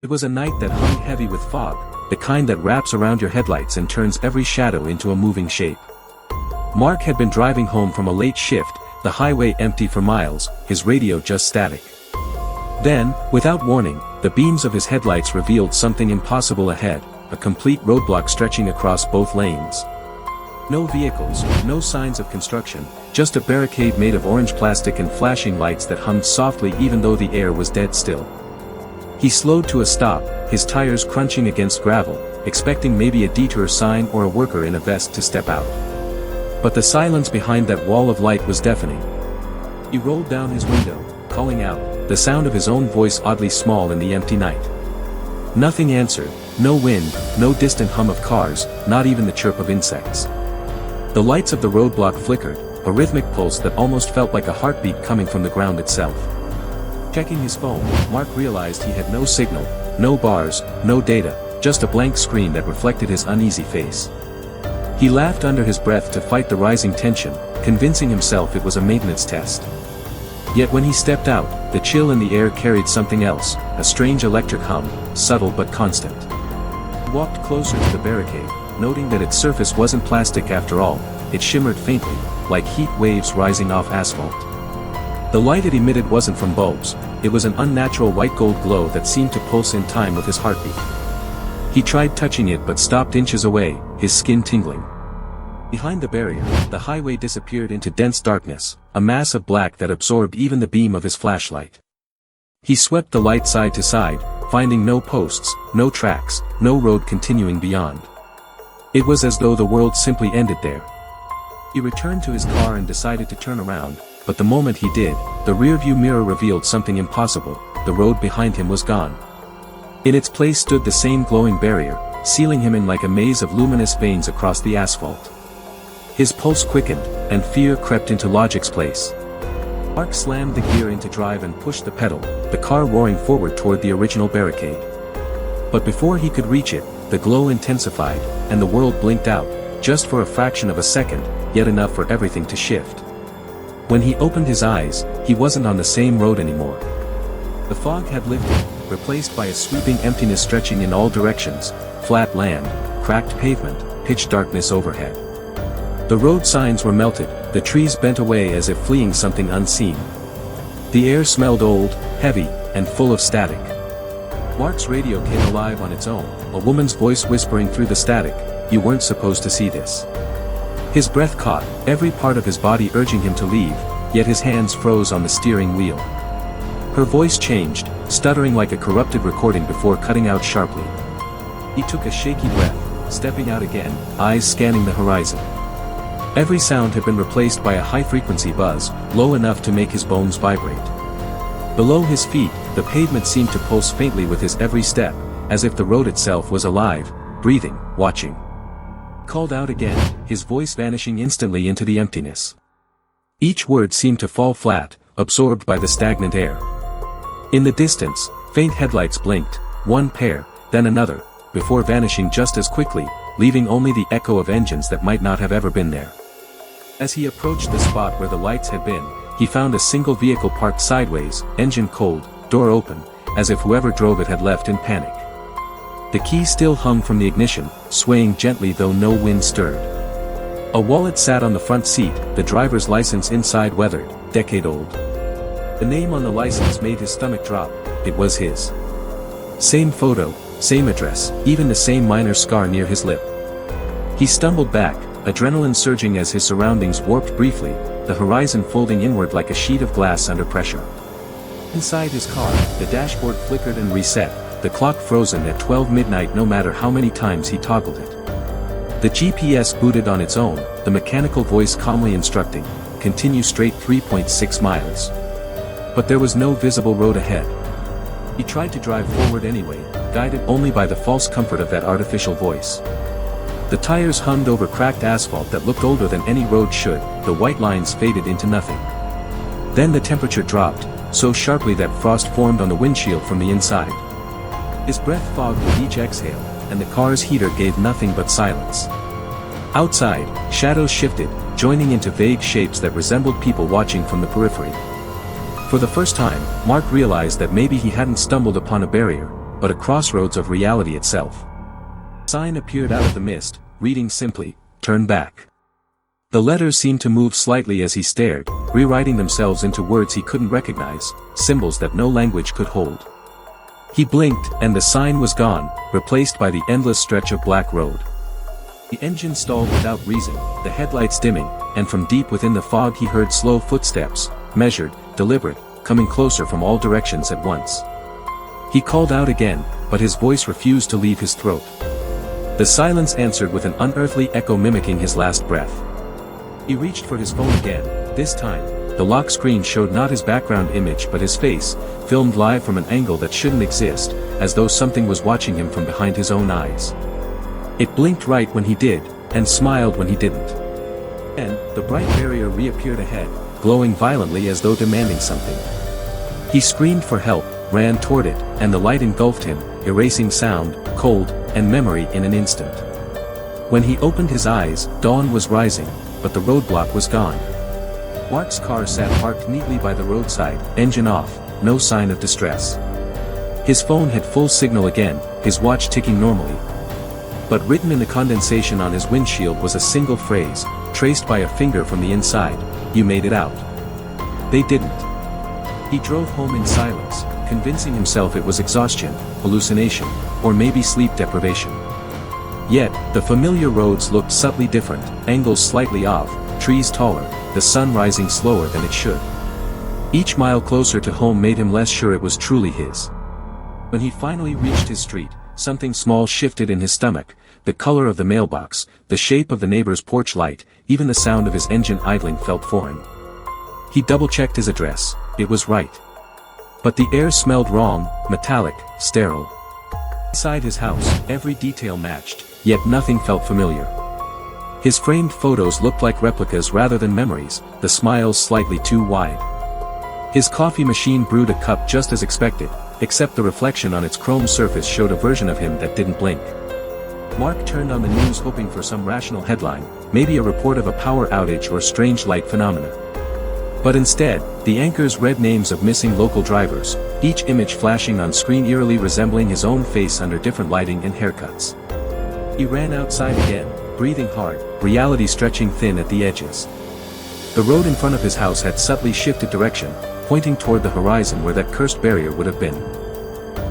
It was a night that hung heavy with fog, the kind that wraps around your headlights and turns every shadow into a moving shape. Mark had been driving home from a late shift, the highway empty for miles, his radio just static. Then, without warning, the beams of his headlights revealed something impossible ahead, a complete roadblock stretching across both lanes. No vehicles, no signs of construction, just a barricade made of orange plastic and flashing lights that hummed softly even though the air was dead still. He slowed to a stop, his tires crunching against gravel, expecting maybe a detour sign or a worker in a vest to step out. But the silence behind that wall of light was deafening. He rolled down his window, calling out, the sound of his own voice oddly small in the empty night. Nothing answered, no wind, no distant hum of cars, not even the chirp of insects. The lights of the roadblock flickered, a rhythmic pulse that almost felt like a heartbeat coming from the ground itself. Checking his phone, Mark realized he had no signal, no bars, no data, just a blank screen that reflected his uneasy face. He laughed under his breath to fight the rising tension, convincing himself it was a maintenance test. Yet when he stepped out, the chill in the air carried something else, a strange electric hum, subtle but constant. He walked closer to the barricade, noting that its surface wasn't plastic after all, it shimmered faintly, like heat waves rising off asphalt. The light it emitted wasn't from bulbs, it was an unnatural white-gold glow that seemed to pulse in time with his heartbeat. He tried touching it but stopped inches away, his skin tingling. Behind the barrier, the highway disappeared into dense darkness, a mass of black that absorbed even the beam of his flashlight. He swept the light side to side, finding no posts, no tracks, no road continuing beyond. It was as though the world simply ended there. He returned to his car and decided to turn around, but the moment he did, the rearview mirror revealed something impossible, the road behind him was gone. In its place stood the same glowing barrier, sealing him in like a maze of luminous veins across the asphalt. His pulse quickened, and fear crept into logic's place. Mark slammed the gear into drive and pushed the pedal, the car roaring forward toward the original barricade. But before he could reach it, the glow intensified, and the world blinked out, just for a fraction of a second, yet enough for everything to shift. When he opened his eyes, he wasn't on the same road anymore. The fog had lifted, replaced by a sweeping emptiness stretching in all directions, flat land, cracked pavement, pitch darkness overhead. The road signs were melted, the trees bent away as if fleeing something unseen. The air smelled old, heavy, and full of static. Mark's radio came alive on its own, a woman's voice whispering through the static, "You weren't supposed to see this." His breath caught, every part of his body urging him to leave, yet his hands froze on the steering wheel. Her voice changed, stuttering like a corrupted recording before cutting out sharply. He took a shaky breath, stepping out again, eyes scanning the horizon. Every sound had been replaced by a high-frequency buzz, low enough to make his bones vibrate. Below his feet, the pavement seemed to pulse faintly with his every step, as if the road itself was alive, breathing, watching. Called out again, his voice vanishing instantly into the emptiness. Each word seemed to fall flat, absorbed by the stagnant air. In the distance, faint headlights blinked, one pair, then another, before vanishing just as quickly, leaving only the echo of engines that might not have ever been there. As he approached the spot where the lights had been, he found a single vehicle parked sideways, engine cold, door open, as if whoever drove it had left in panic. The key still hung from the ignition, swaying gently though no wind stirred. A wallet sat on the front seat, the driver's license inside weathered, decade-old. The name on the license made his stomach drop, it was his. Same photo, same address, even the same minor scar near his lip. He stumbled back, adrenaline surging as his surroundings warped briefly, the horizon folding inward like a sheet of glass under pressure. Inside his car, the dashboard flickered and reset, the clock frozen at 12 midnight no matter how many times he toggled it. The GPS booted on its own, the mechanical voice calmly instructing, "Continue straight 3.6 miles." But there was no visible road ahead. He tried to drive forward anyway, guided only by the false comfort of that artificial voice. The tires hummed over cracked asphalt that looked older than any road should, the white lines faded into nothing. Then the temperature dropped, so sharply that frost formed on the windshield from the inside. His breath fogged with each exhale, and the car's heater gave nothing but silence. Outside, shadows shifted, joining into vague shapes that resembled people watching from the periphery. For the first time, Mark realized that maybe he hadn't stumbled upon a barrier, but a crossroads of reality itself. A sign appeared out of the mist, reading simply, "Turn back." The letters seemed to move slightly as he stared, rewriting themselves into words he couldn't recognize, symbols that no language could hold. He blinked, and the sign was gone, replaced by the endless stretch of black road. The engine stalled without reason, the headlights dimming, and from deep within the fog he heard slow footsteps, measured, deliberate, coming closer from all directions at once. He called out again, but his voice refused to leave his throat. The silence answered with an unearthly echo mimicking his last breath. He reached for his phone again. This time, the lock screen showed not his background image but his face, filmed live from an angle that shouldn't exist, as though something was watching him from behind his own eyes. It blinked right when he did, and smiled when he didn't. Then, the bright barrier reappeared ahead, glowing violently as though demanding something. He screamed for help, ran toward it, and the light engulfed him, erasing sound, cold, and memory in an instant. When he opened his eyes, dawn was rising, but the roadblock was gone. Mark's car sat parked neatly by the roadside, engine off, no sign of distress. His phone had full signal again, his watch ticking normally. But written in the condensation on his windshield was a single phrase, traced by a finger from the inside, "You made it out." They didn't. He drove home in silence, convincing himself it was exhaustion, hallucination, or maybe sleep deprivation. Yet, the familiar roads looked subtly different, angles slightly off, trees taller, the sun rising slower than it should. Each mile closer to home made him less sure it was truly his. When he finally reached his street, something small shifted in his stomach, the color of the mailbox, the shape of the neighbor's porch light, even the sound of his engine idling felt foreign. He double-checked his address, it was right. But the air smelled wrong, metallic, sterile. Inside his house, every detail matched, yet nothing felt familiar. His framed photos looked like replicas rather than memories, the smiles slightly too wide. His coffee machine brewed a cup just as expected, except the reflection on its chrome surface showed a version of him that didn't blink. Mark turned on the news hoping for some rational headline, maybe a report of a power outage or strange light phenomena. But instead, the anchors read names of missing local drivers, each image flashing on screen eerily resembling his own face under different lighting and haircuts. He ran outside again, breathing hard, reality stretching thin at the edges. The road in front of his house had subtly shifted direction, pointing toward the horizon where that cursed barrier would have been.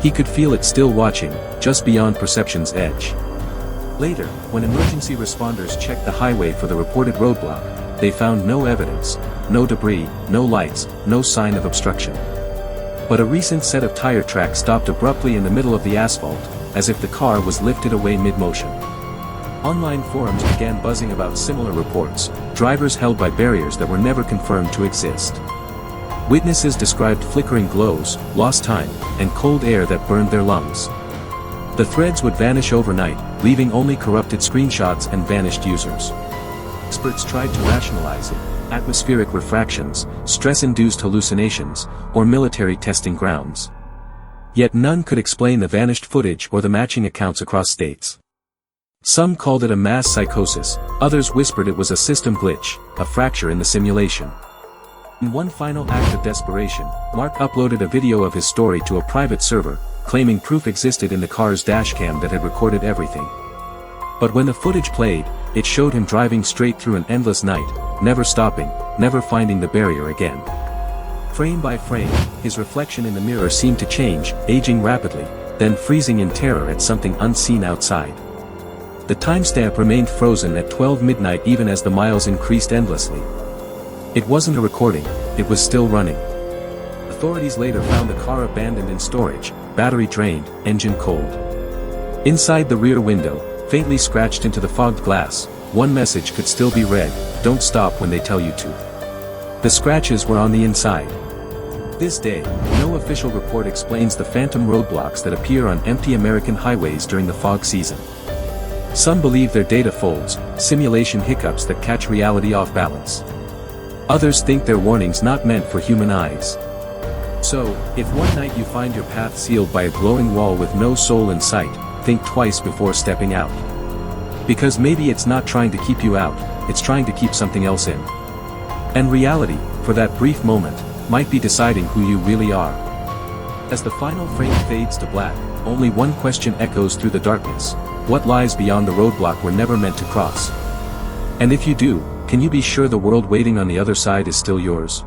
He could feel it still watching, just beyond perception's edge. Later, when emergency responders checked the highway for the reported roadblock, they found no evidence, no debris, no lights, no sign of obstruction. But a recent set of tire tracks stopped abruptly in the middle of the asphalt, as if the car was lifted away mid-motion. Online forums began buzzing about similar reports, drivers held by barriers that were never confirmed to exist. Witnesses described flickering glows, lost time, and cold air that burned their lungs. The threads would vanish overnight, leaving only corrupted screenshots and vanished users. Experts tried to rationalize it: atmospheric refractions, stress-induced hallucinations, or military testing grounds. Yet none could explain the vanished footage or the matching accounts across states. Some called it a mass psychosis, others whispered it was a system glitch, a fracture in the simulation. In one final act of desperation, Mark uploaded a video of his story to a private server, claiming proof existed in the car's dashcam that had recorded everything. But when the footage played, it showed him driving straight through an endless night, never stopping, never finding the barrier again. Frame by frame, his reflection in the mirror seemed to change, aging rapidly, then freezing in terror at something unseen outside. The timestamp remained frozen at 12 midnight even as the miles increased endlessly. It wasn't a recording, it was still running. Authorities later found the car abandoned in storage, battery drained, engine cold. Inside the rear window, faintly scratched into the fogged glass, one message could still be read: "Don't stop when they tell you to." The scratches were on the inside. This day, no official report explains the phantom roadblocks that appear on empty American highways during the fog season. Some believe they're data folds, simulation hiccups that catch reality off balance. Others think they're warnings not meant for human eyes. So, if one night you find your path sealed by a glowing wall with no soul in sight, think twice before stepping out. Because maybe it's not trying to keep you out, it's trying to keep something else in. And reality, for that brief moment, might be deciding who you really are. As the final frame fades to black, only one question echoes through the darkness. What lies beyond the roadblock we're never meant to cross? And if you do, can you be sure the world waiting on the other side is still yours?